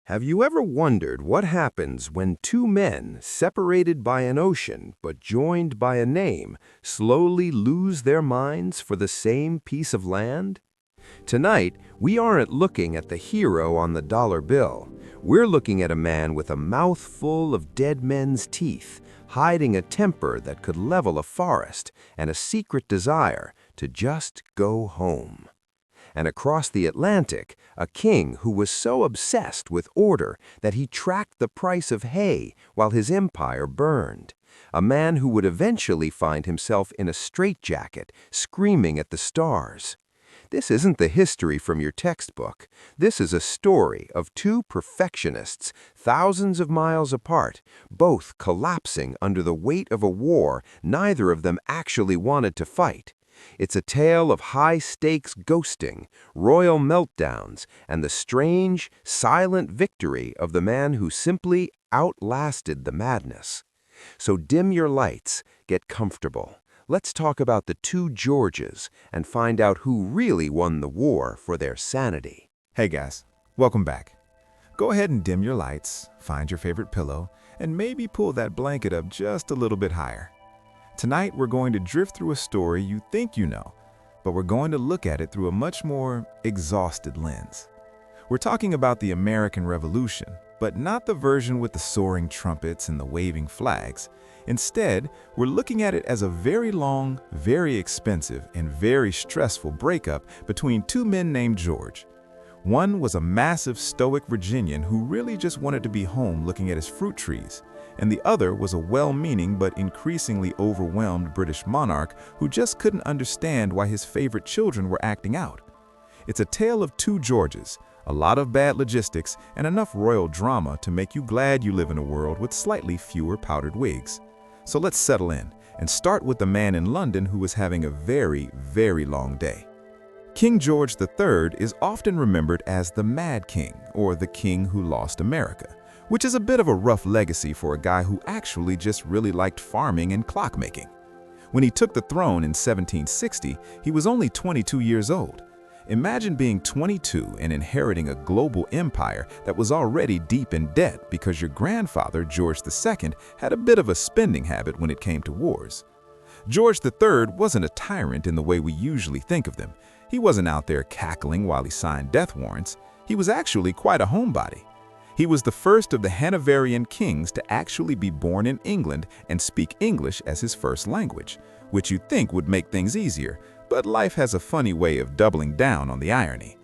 Have you ever wondered what happens when two men, separated by an ocean but joined by a name, slowly lose their minds for the same piece of land? Tonight, we aren't looking at the hero on the dollar bill. We're looking at a man with a mouth full of dead men's teeth, hiding a temper that could level a forest and a secret desire to just go home. And across the Atlantic, a king who was so obsessed with order that he tracked the price of hay while his empire burned. A man who would eventually find himself in a straitjacket, screaming at the stars. This isn't the history from your textbook. This is a story of two perfectionists, thousands of miles apart, both collapsing under the weight of a war neither of them actually wanted to fight. It's a tale of high-stakes ghosting, royal meltdowns, and the strange, silent victory of the man who simply outlasted the madness. So dim your lights, get comfortable. Let's talk about the two Georges and find out who really won the war for their sanity. Hey guys, welcome back. Go ahead and dim your lights, find your favorite pillow, and maybe pull that blanket up just a little bit higher. Tonight, we're going to drift through a story you think you know, but we're going to look at it through a much more exhausted lens. We're talking about the American Revolution, but not the version with the soaring trumpets and the waving flags. Instead, we're looking at it as a very long, very expensive, and very stressful breakup between two men named George. One was a massive stoic Virginian who really just wanted to be home looking at his fruit trees, and the other was a well-meaning but increasingly overwhelmed British monarch who just couldn't understand why his favorite children were acting out. It's a tale of two Georges, a lot of bad logistics, and enough royal drama to make you glad you live in a world with slightly fewer powdered wigs. So let's settle in and start with the man in London who was having a very, very long day. King George III is often remembered as the Mad King, or the King who lost America, which is a bit of a rough legacy for a guy who actually just really liked farming and clockmaking. When he took the throne in 1760, he was only 22 years old. Imagine being 22 and inheriting a global empire that was already deep in debt because your grandfather, George II, had a bit of a spending habit when it came to wars. George III wasn't a tyrant in the way we usually think of them. He wasn't out there cackling while he signed death warrants. He was actually quite a homebody. He was the first of the Hanoverian kings to actually be born in England and speak English as his first language, which you'd think would make things easier, but life has a funny way of doubling down on the irony.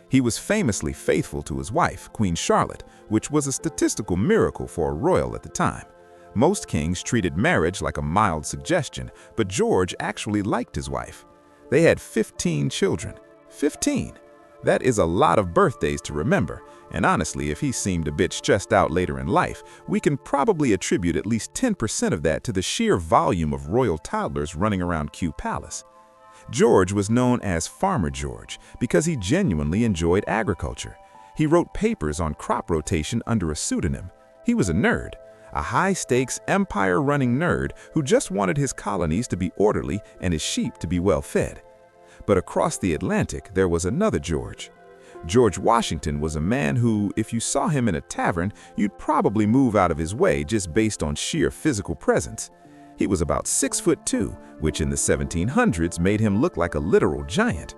He was famously faithful to his wife, Queen Charlotte, which was a statistical miracle for a royal at the time. Most kings treated marriage like a mild suggestion, but George actually liked his wife. They had 15 children. 15! That is a lot of birthdays to remember, and honestly, if he seemed a bit stressed out later in life, we can probably attribute at least 10% of that to the sheer volume of royal toddlers running around Kew Palace. George was known as Farmer George because he genuinely enjoyed agriculture. He wrote papers on crop rotation under a pseudonym. He was a nerd, a high-stakes, empire-running nerd who just wanted his colonies to be orderly and his sheep to be well-fed. But across the Atlantic, there was another George. George Washington was a man who, if you saw him in a tavern, you'd probably move out of his way just based on sheer physical presence. He was about 6'2", which in the 1700s made him look like a literal giant.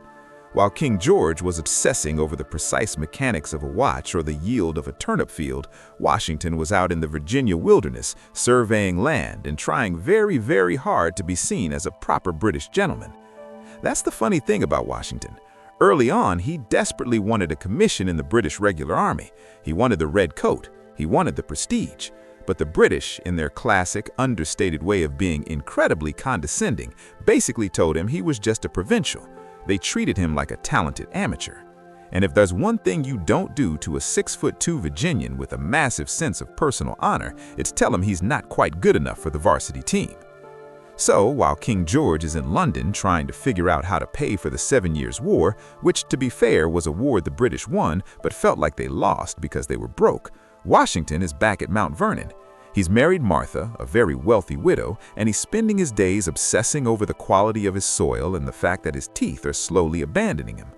While King George was obsessing over the precise mechanics of a watch or the yield of a turnip field, Washington was out in the Virginia wilderness, surveying land and trying very, very hard to be seen as a proper British gentleman. That's the funny thing about Washington. Early on, he desperately wanted a commission in the British regular army. He wanted the red coat. He wanted the prestige. But the British, in their classic, understated way of being incredibly condescending, basically told him he was just a provincial. They treated him like a talented amateur. And if there's one thing you don't do to a 6'2" Virginian with a massive sense of personal honor, it's tell him he's not quite good enough for the varsity team. So, while King George is in London trying to figure out how to pay for the 7 Years' War, which, to be fair, was a war the British won but felt like they lost because they were broke, Washington is back at Mount Vernon. He's married Martha, a very wealthy widow, and he's spending his days obsessing over the quality of his soil and the fact that his teeth are slowly abandoning him.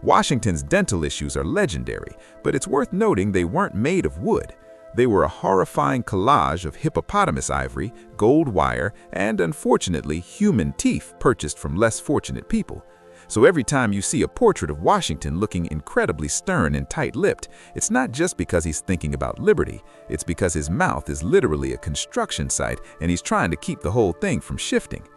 Washington's dental issues are legendary, but it's worth noting they weren't made of wood. They were a horrifying collage of hippopotamus ivory, gold wire, and unfortunately human teeth purchased from less fortunate people. So every time you see a portrait of Washington looking incredibly stern and tight-lipped, it's not just because he's thinking about liberty, it's because his mouth is literally a construction site and he's trying to keep the whole thing from shifting.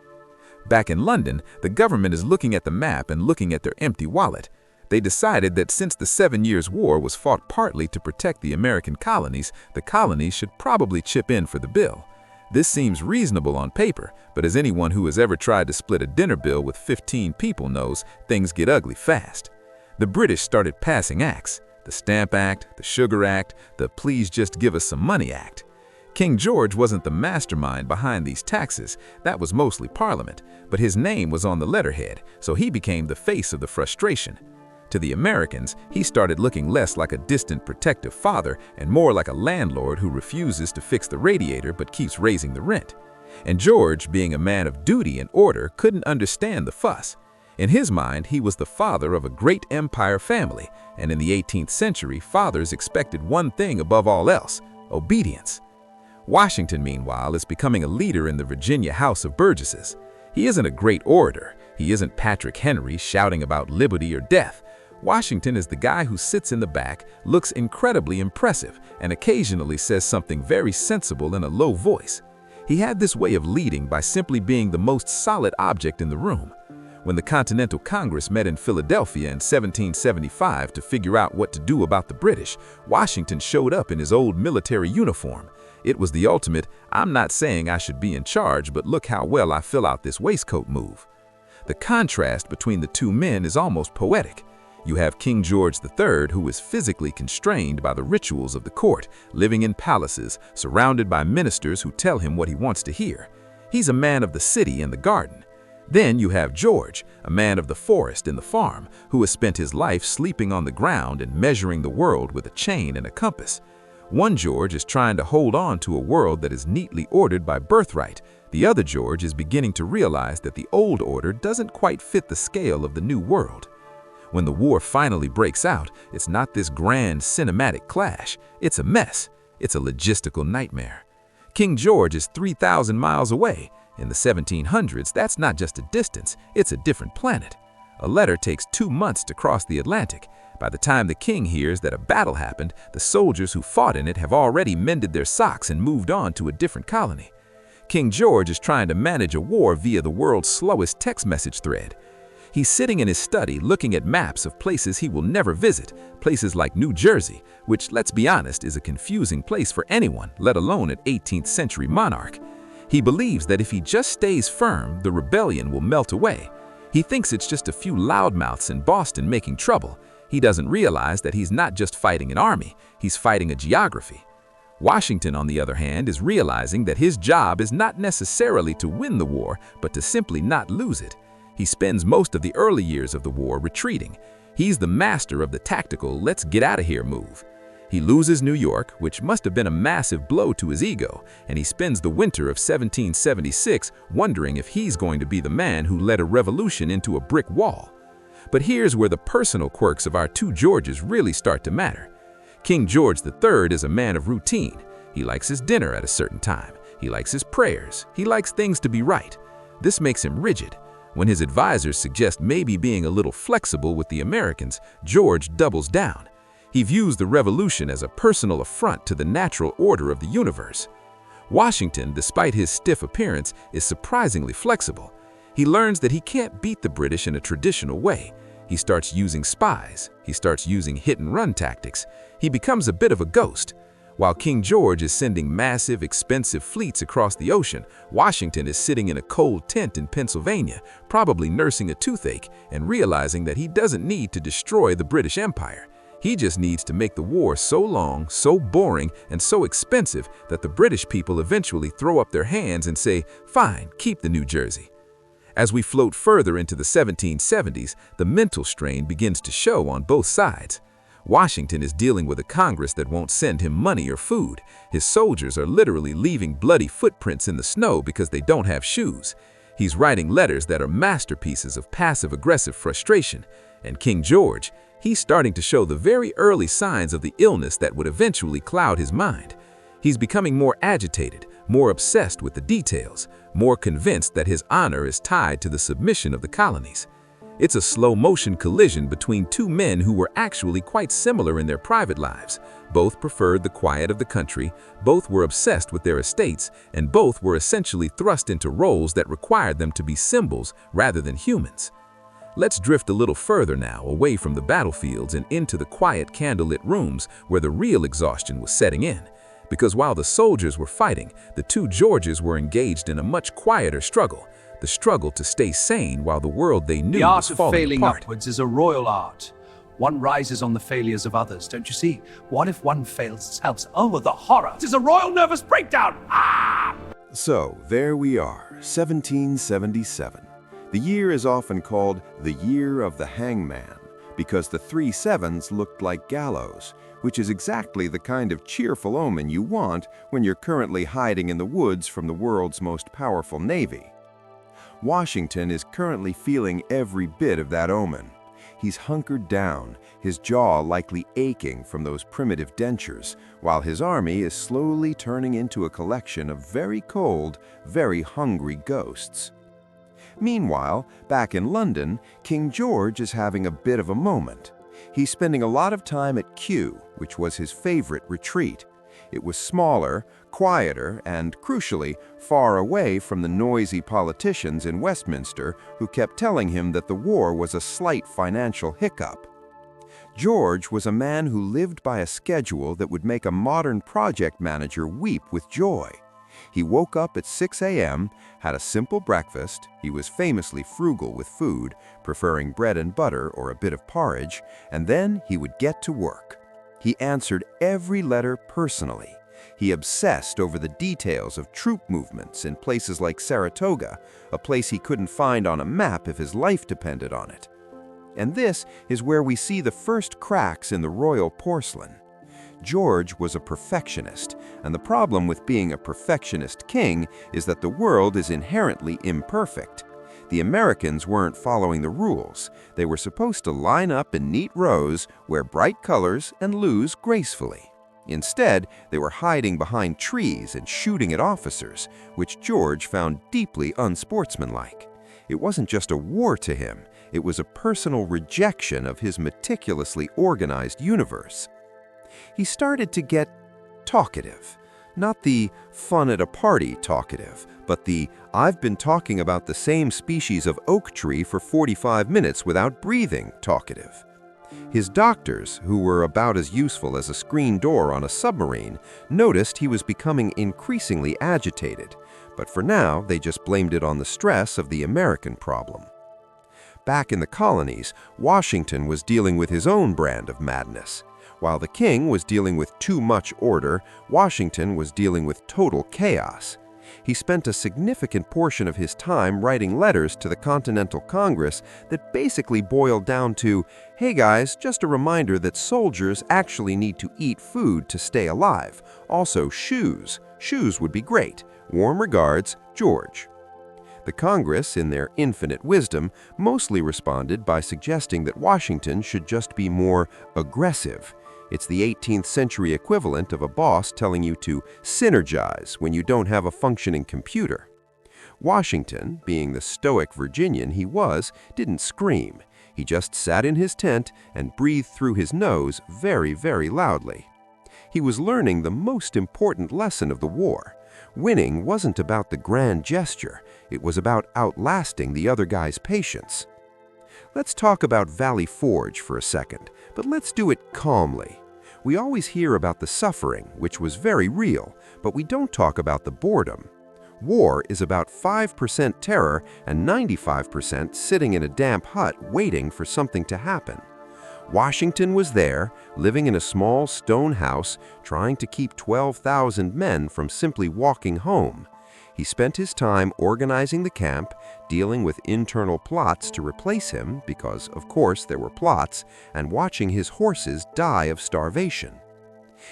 Back in London, the government is looking at the map and looking at their empty wallet. They decided that since the 7 Years' War was fought partly to protect the American colonies, the colonies should probably chip in for the bill. This seems reasonable on paper, but as anyone who has ever tried to split a dinner bill with 15 people knows, things get ugly fast. The British started passing acts: the Stamp Act, the Sugar Act, the Please Just Give Us Some Money Act. King George wasn't the mastermind behind these taxes, that was mostly Parliament, but his name was on the letterhead, so he became the face of the frustration. To the Americans, he started looking less like a distant protective father and more like a landlord who refuses to fix the radiator but keeps raising the rent. And George, being a man of duty and order, couldn't understand the fuss. In his mind, he was the father of a great empire family, and in the 18th century, fathers expected one thing above all else: obedience. Washington, meanwhile, is becoming a leader in the Virginia House of Burgesses. He isn't a great orator. He isn't Patrick Henry shouting about liberty or death. Washington is the guy who sits in the back, looks incredibly impressive, and occasionally says something very sensible in a low voice. He had this way of leading by simply being the most solid object in the room. When the Continental Congress met in Philadelphia in 1775 to figure out what to do about the British, Washington showed up in his old military uniform. It was the ultimate, "I'm not saying I should be in charge, but look how well I fill out this waistcoat" move. The contrast between the two men is almost poetic. You have King George III, who is physically constrained by the rituals of the court, living in palaces, surrounded by ministers who tell him what he wants to hear. He's a man of the city and the garden. Then you have George, a man of the forest and the farm, who has spent his life sleeping on the ground and measuring the world with a chain and a compass. One George is trying to hold on to a world that is neatly ordered by birthright. The other George is beginning to realize that the old order doesn't quite fit the scale of the new world. When the war finally breaks out, it's not this grand cinematic clash. It's a mess. It's a logistical nightmare. King George is 3,000 miles away. In the 1700s, that's not just a distance, it's a different planet. A letter takes 2 months to cross the Atlantic. By the time the king hears that a battle happened, the soldiers who fought in it have already mended their socks and moved on to a different colony. King George is trying to manage a war via the world's slowest text message thread. He's sitting in his study looking at maps of places he will never visit, places like New Jersey, which, let's be honest, is a confusing place for anyone, let alone an 18th century monarch. He believes that if he just stays firm, the rebellion will melt away. He thinks it's just a few loudmouths in Boston making trouble. He doesn't realize that he's not just fighting an army, he's fighting a geography. Washington, on the other hand, is realizing that his job is not necessarily to win the war, but to simply not lose it. He spends most of the early years of the war retreating. He's the master of the tactical "let's get out of here" move. He loses New York, which must have been a massive blow to his ego, and he spends the winter of 1776 wondering if he's going to be the man who led a revolution into a brick wall. But here's where the personal quirks of our two Georges really start to matter. King George III is a man of routine. He likes his dinner at a certain time. He likes his prayers. He likes things to be right. This makes him rigid. When his advisors suggest maybe being a little flexible with the Americans, George doubles down. He views the revolution as a personal affront to the natural order of the universe. Washington, despite his stiff appearance, is surprisingly flexible. He learns that he can't beat the British in a traditional way. He starts using spies. He starts using hit-and-run tactics. He becomes a bit of a ghost. While King George is sending massive, expensive fleets across the ocean, Washington is sitting in a cold tent in Pennsylvania, probably nursing a toothache and realizing that he doesn't need to destroy the British Empire. He just needs to make the war so long, so boring, and so expensive that the British people eventually throw up their hands and say, "Fine, keep the New Jersey." As we float further into the 1770s, the mental strain begins to show on both sides. Washington is dealing with a Congress that won't send him money or food. His soldiers are literally leaving bloody footprints in the snow because they don't have shoes. He's writing letters that are masterpieces of passive-aggressive frustration, and King George, he's starting to show the very early signs of the illness that would eventually cloud his mind. He's becoming more agitated, more obsessed with the details, more convinced that his honor is tied to the submission of the colonies. It's a slow-motion collision between two men who were actually quite similar in their private lives. Both preferred the quiet of the country, both were obsessed with their estates, and both were essentially thrust into roles that required them to be symbols rather than humans. Let's drift a little further now, away from the battlefields and into the quiet candlelit rooms where the real exhaustion was setting in. Because while the soldiers were fighting, the two Georges were engaged in a much quieter struggle, the struggle to stay sane while the world they knew was falling apart. The art of failing upwards is a royal art. One rises on the failures of others, don't you see? What if one fails itself? Oh, the horror! It is a royal nervous breakdown! Ah! So, there we are, 1777. The year is often called the Year of the Hangman, because the 3 sevens looked like gallows, which is exactly the kind of cheerful omen you want when you're currently hiding in the woods from the world's most powerful navy. Washington is currently feeling every bit of that omen. He's hunkered down, his jaw likely aching from those primitive dentures, while his army is slowly turning into a collection of very cold, very hungry ghosts. Meanwhile, back in London, King George is having a bit of a moment. He's spending a lot of time at Kew, which was his favorite retreat. It was smaller, quieter, and, crucially, far away from the noisy politicians in Westminster who kept telling him that the war was a slight financial hiccup. George was a man who lived by a schedule that would make a modern project manager weep with joy. He woke up at 6 a.m., had a simple breakfast, he was famously frugal with food, preferring bread and butter or a bit of porridge, and then he would get to work. He answered every letter personally. He obsessed over the details of troop movements in places like Saratoga, a place he couldn't find on a map if his life depended on it. And this is where we see the first cracks in the royal porcelain. George was a perfectionist, and the problem with being a perfectionist king is that the world is inherently imperfect. The Americans weren't following the rules. They were supposed to line up in neat rows, wear bright colors, and lose gracefully. Instead, they were hiding behind trees and shooting at officers, which George found deeply unsportsmanlike. It wasn't just a war to him, it was a personal rejection of his meticulously organized universe. He started to get talkative. Not the fun-at-a-party talkative, but the I've been talking about the same species of oak tree for 45 minutes without breathing talkative. His doctors, who were about as useful as a screen door on a submarine, noticed he was becoming increasingly agitated, but for now they just blamed it on the stress of the American problem. Back in the colonies, Washington was dealing with his own brand of madness. While the king was dealing with too much order, Washington was dealing with total chaos. He spent a significant portion of his time writing letters to the Continental Congress that basically boiled down to, hey guys, just a reminder that soldiers actually need to eat food to stay alive. Also shoes. Shoes would be great. Warm regards, George. The Congress, in their infinite wisdom, mostly responded by suggesting that Washington should just be more aggressive. It's the 18th century equivalent of a boss telling you to synergize when you don't have a functioning computer. Washington, being the stoic Virginian he was, didn't scream. He just sat in his tent and breathed through his nose very, very loudly. He was learning the most important lesson of the war. Winning wasn't about the grand gesture, it was about outlasting the other guy's patience. Let's talk about Valley Forge for a second, but let's do it calmly. We always hear about the suffering, which was very real, but we don't talk about the boredom. War is about 5% terror and 95% sitting in a damp hut waiting for something to happen. Washington was there, living in a small stone house, trying to keep 12,000 men from simply walking home. He spent his time organizing the camp, dealing with internal plots to replace him, because, of course, there were plots, and watching his horses die of starvation.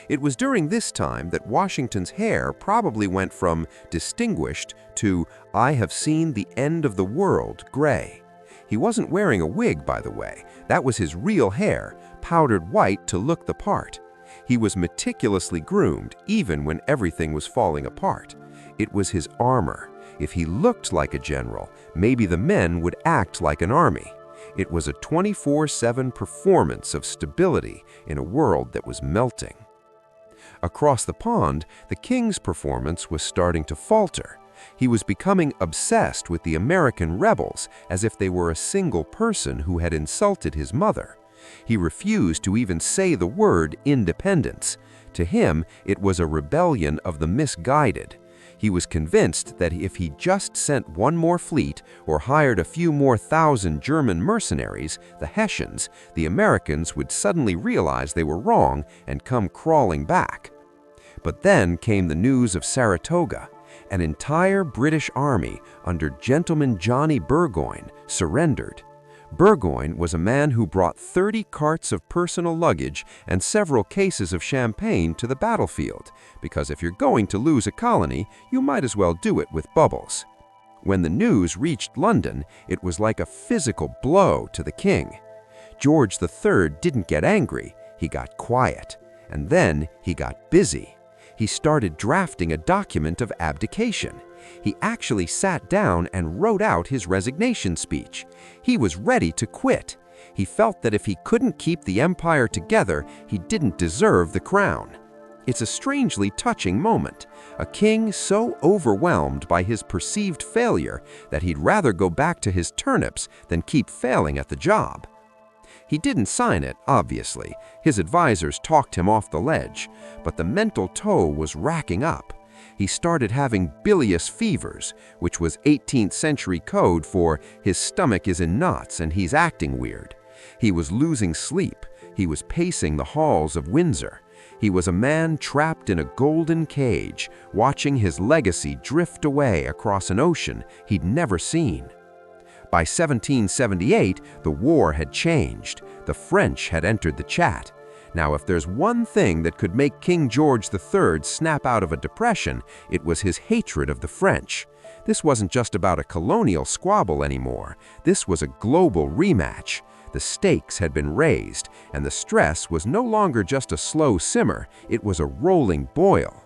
It was during this time that Washington's hair probably went from distinguished to "I have seen the end of the world" gray. He wasn't wearing a wig, by the way. That was his real hair, powdered white to look the part. He was meticulously groomed, even when everything was falling apart. It was his armor. If he looked like a general, maybe the men would act like an army. It was a 24/7 performance of stability in a world that was melting. Across the pond, the king's performance was starting to falter. He was becoming obsessed with the American rebels as if they were a single person who had insulted his mother. He refused to even say the word independence. To him, it was a rebellion of the misguided. He was convinced that if he just sent one more fleet or hired a few more thousand German mercenaries, the Hessians, the Americans would suddenly realize they were wrong and come crawling back. But then came the news of Saratoga. An entire British army under Gentleman Johnny Burgoyne surrendered. Burgoyne was a man who brought 30 carts of personal luggage and several cases of champagne to the battlefield, because if you're going to lose a colony, you might as well do it with bubbles. When the news reached London, it was like a physical blow to the king. George III didn't get angry, he got quiet. And then he got busy. He started drafting a document of abdication. He actually sat down and wrote out his resignation speech. He was ready to quit. He felt that if he couldn't keep the empire together, he didn't deserve the crown. It's a strangely touching moment. A king so overwhelmed by his perceived failure that he'd rather go back to his turnips than keep failing at the job. He didn't sign it, obviously. His advisors talked him off the ledge, but the mental toll was racking up. He started having bilious fevers, which was 18th century code for his stomach is in knots and he's acting weird. He was losing sleep. He was pacing the halls of Windsor. He was a man trapped in a golden cage, watching his legacy drift away across an ocean he'd never seen. By 1778, the war had changed. The French had entered the chat. Now, if there's one thing that could make King George III snap out of a depression, it was his hatred of the French. This wasn't just about a colonial squabble anymore. This was a global rematch. The stakes had been raised, and the stress was no longer just a slow simmer, it was a rolling boil.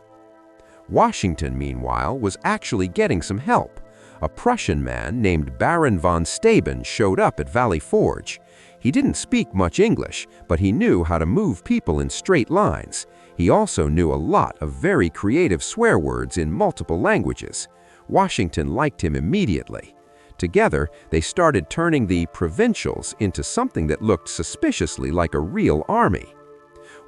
Washington, meanwhile, was actually getting some help. A Prussian man named Baron von Steuben showed up at Valley Forge. He didn't speak much English, but he knew how to move people in straight lines. He also knew a lot of very creative swear words in multiple languages. Washington liked him immediately. Together, they started turning the provincials into something that looked suspiciously like a real army.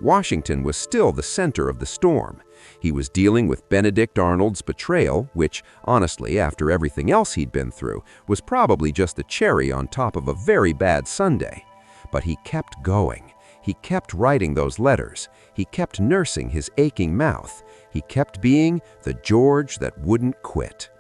Washington was still the center of the storm. He was dealing with Benedict Arnold's betrayal, which, honestly, after everything else he'd been through, was probably just the cherry on top of a very bad sundae. But he kept going. He kept writing those letters. He kept nursing his aching mouth. He kept being the George that wouldn't quit.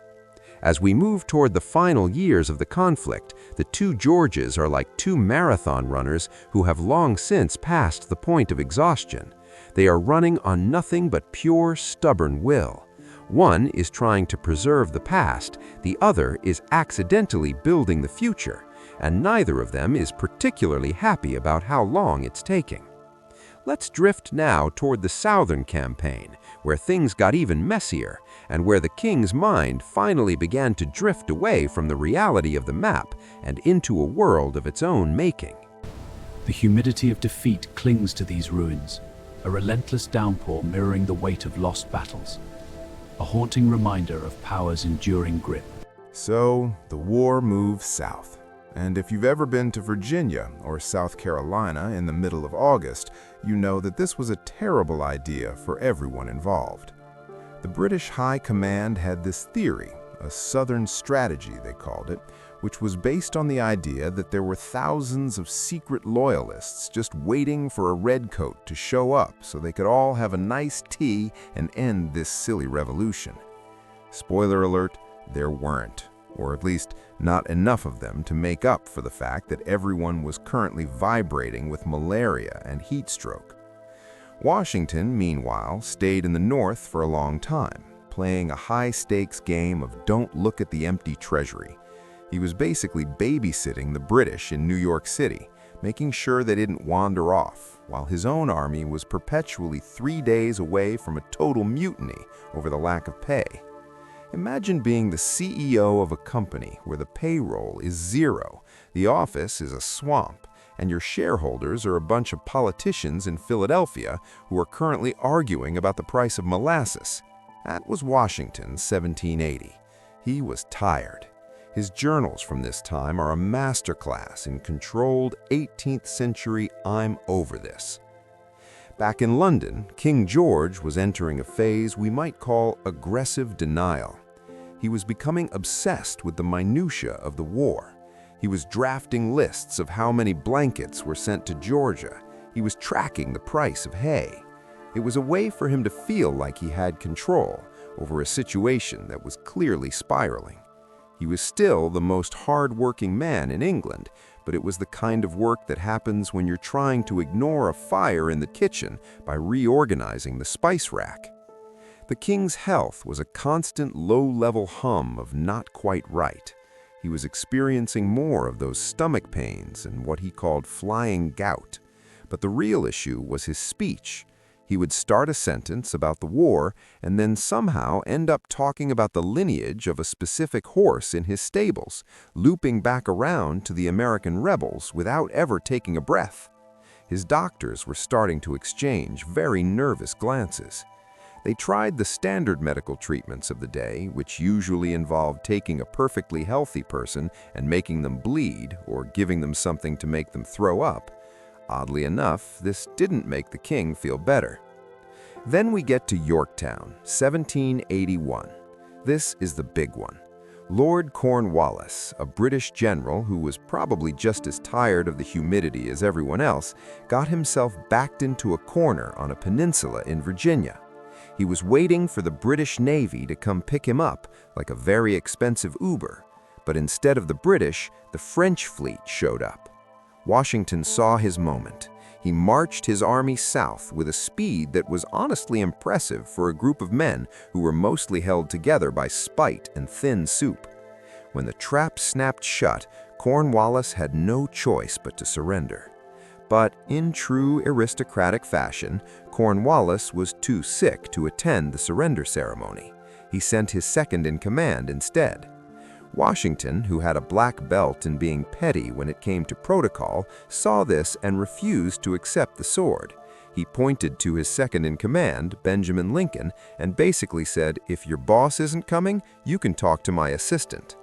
As we move toward the final years of the conflict, the two Georges are like two marathon runners who have long since passed the point of exhaustion. They are running on nothing but pure, stubborn will. One is trying to preserve the past, the other is accidentally building the future, and neither of them is particularly happy about how long it's taking. Let's drift now toward the Southern campaign, where things got even messier, and where the king's mind finally began to drift away from the reality of the map and into a world of its own making. The humidity of defeat clings to these ruins, a relentless downpour mirroring the weight of lost battles, a haunting reminder of power's enduring grip. So, the war moves south. And if you've ever been to Virginia or South Carolina in the middle of August, you know that this was a terrible idea for everyone involved. The British High Command had this theory, a Southern strategy they called it, which was based on the idea that there were thousands of secret loyalists just waiting for a redcoat to show up so they could all have a nice tea and end this silly revolution. Spoiler alert, there weren't, or at least not enough of them to make up for the fact that everyone was currently vibrating with malaria and heat stroke. Washington, meanwhile, stayed in the North for a long time, playing a high-stakes game of don't look at the empty treasury. He was basically babysitting the British in New York City, making sure they didn't wander off, while his own army was perpetually 3 days away from a total mutiny over the lack of pay. Imagine being the CEO of a company where the payroll is zero, the office is a swamp, and your shareholders are a bunch of politicians in Philadelphia who are currently arguing about the price of molasses. That was Washington's 1780. He was tired. His journals from this time are a masterclass in controlled 18th century "I'm over this." Back in London, King George was entering a phase we might call aggressive denial. He was becoming obsessed with the minutiae of the war. He was drafting lists of how many blankets were sent to Georgia. He was tracking the price of hay. It was a way for him to feel like he had control over a situation that was clearly spiraling. He was still the most hard-working man in England, but it was the kind of work that happens when you're trying to ignore a fire in the kitchen by reorganizing the spice rack. The king's health was a constant low-level hum of not quite right. He was experiencing more of those stomach pains and what he called flying gout. But the real issue was his speech. He would start a sentence about the war and then somehow end up talking about the lineage of a specific horse in his stables, looping back around to the American rebels without ever taking a breath. His doctors were starting to exchange very nervous glances. They tried the standard medical treatments of the day, which usually involved taking a perfectly healthy person and making them bleed or giving them something to make them throw up. Oddly enough, this didn't make the king feel better. Then we get to Yorktown, 1781. This is the big one. Lord Cornwallis, a British general who was probably just as tired of the humidity as everyone else, got himself backed into a corner on a peninsula in Virginia. He was waiting for the British Navy to come pick him up like a very expensive Uber, but instead of the British, the French fleet showed up. Washington saw his moment. He marched his army south with a speed that was honestly impressive for a group of men who were mostly held together by spite and thin soup. When the trap snapped shut, Cornwallis had no choice but to surrender. But in true aristocratic fashion, Cornwallis was too sick to attend the surrender ceremony. He sent his second-in-command instead. Washington, who had a black belt in being petty when it came to protocol, saw this and refused to accept the sword. He pointed to his second-in-command, Benjamin Lincoln, and basically said, "If your boss isn't coming, you can talk to my assistant."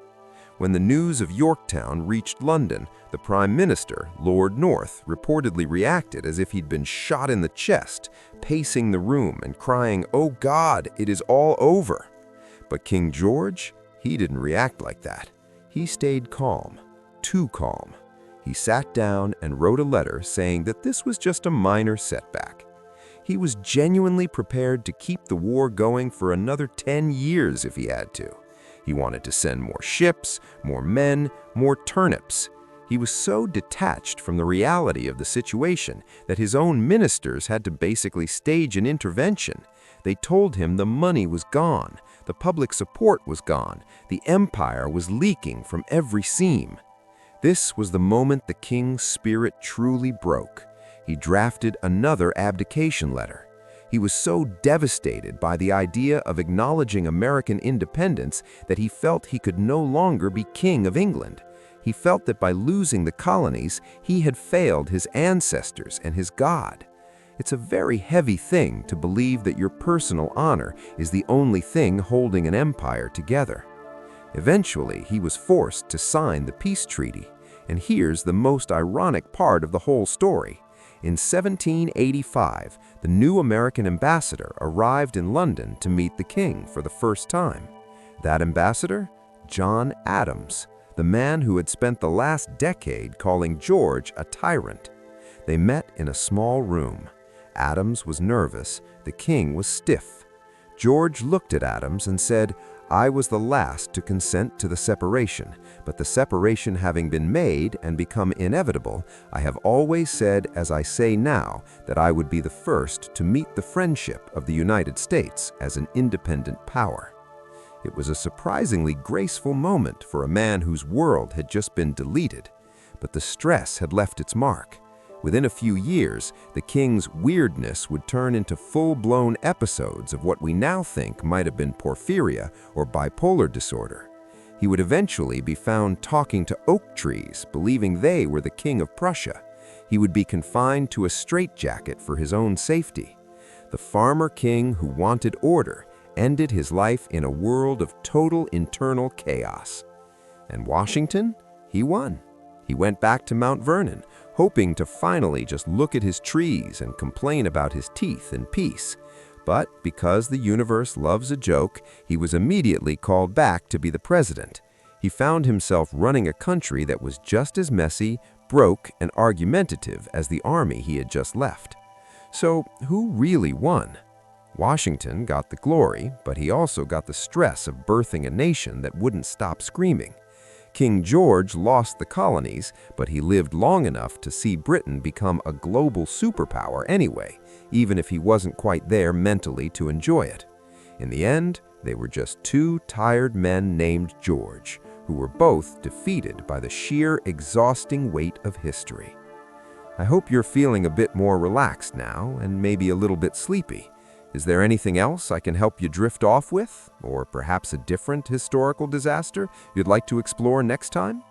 When the news of Yorktown reached London, the Prime Minister, Lord North, reportedly reacted as if he'd been shot in the chest, pacing the room and crying, "Oh God, it is all over." But King George? He didn't react like that. He stayed calm, too calm. He sat down and wrote a letter saying that this was just a minor setback. He was genuinely prepared to keep the war going for another 10 years if he had to. He wanted to send more ships, more men, more turnips. He was so detached from the reality of the situation that his own ministers had to basically stage an intervention. They told him the money was gone, the public support was gone, the empire was leaking from every seam. This was the moment the king's spirit truly broke. He drafted another abdication letter. He was so devastated by the idea of acknowledging American independence that he felt he could no longer be king of England. He felt that by losing the colonies, he had failed his ancestors and his God. It's a very heavy thing to believe that your personal honor is the only thing holding an empire together. Eventually, he was forced to sign the peace treaty. And here's the most ironic part of the whole story. In 1785, the new American ambassador arrived in London to meet the king for the first time. That ambassador? John Adams, the man who had spent the last decade calling George a tyrant. They met in a small room. Adams was nervous, the king was stiff. George looked at Adams and said, I was the last to consent to the separation, but the separation having been made and become inevitable, I have always said, as I say now, that I would be the first to meet the friendship of the United States as an independent power. It was a surprisingly graceful moment for a man whose world had just been deleted, but the stress had left its mark. Within a few years, the king's weirdness would turn into full-blown episodes of what we now think might have been porphyria or bipolar disorder. He would eventually be found talking to oak trees, believing they were the king of Prussia. He would be confined to a straitjacket for his own safety. The farmer king who wanted order ended his life in a world of total internal chaos. And Washington? He won. He went back to Mount Vernon, hoping to finally just look at his trees and complain about his teeth in peace. But because the universe loves a joke, he was immediately called back to be the president. He found himself running a country that was just as messy, broke, and argumentative as the army he had just left. So who really won? Washington got the glory, but he also got the stress of birthing a nation that wouldn't stop screaming. King George lost the colonies, but he lived long enough to see Britain become a global superpower anyway, even if he wasn't quite there mentally to enjoy it. In the end, they were just two tired men named George, who were both defeated by the sheer exhausting weight of history. I hope you're feeling a bit more relaxed now and maybe a little bit sleepy. Is there anything else I can help you drift off with? Or perhaps a different historical disaster you'd like to explore next time?